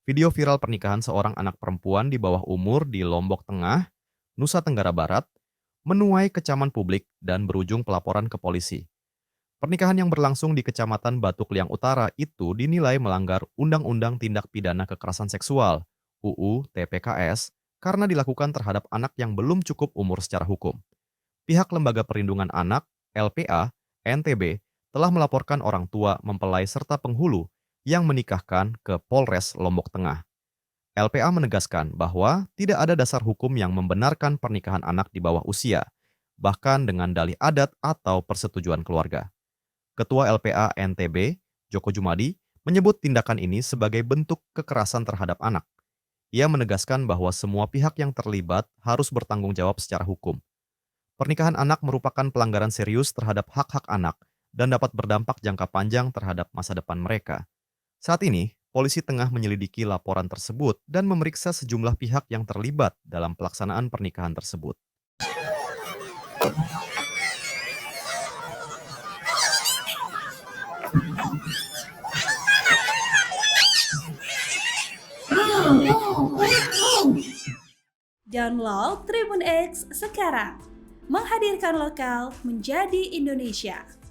Video viral pernikahan seorang anak perempuan di bawah umur di Lombok Tengah, Nusa Tenggara Barat, menuai kecaman publik dan berujung pelaporan ke polisi. Pernikahan yang berlangsung di Kecamatan Batu Kliang Utara itu dinilai melanggar Undang-Undang Tindak Pidana Kekerasan Seksual (UU TPKS) karena dilakukan terhadap anak yang belum cukup umur secara hukum. Pihak Lembaga Perlindungan Anak (LPA) NTB telah melaporkan orang tua, mempelai serta penghulu yang menikahkan ke Polres Lombok Tengah. LPA menegaskan bahwa tidak ada dasar hukum yang membenarkan pernikahan anak di bawah usia, bahkan dengan dalih adat atau persetujuan keluarga. Ketua LPA NTB, Joko Jumadi, menyebut tindakan ini sebagai bentuk kekerasan terhadap anak. Ia menegaskan bahwa semua pihak yang terlibat harus bertanggung jawab secara hukum. Pernikahan anak merupakan pelanggaran serius terhadap hak-hak anak dan dapat berdampak jangka panjang terhadap masa depan mereka. Saat ini, polisi tengah menyelidiki laporan tersebut dan memeriksa sejumlah pihak yang terlibat dalam pelaksanaan pernikahan tersebut. Download Tribun X sekarang, menghadirkan lokal menjadi Indonesia.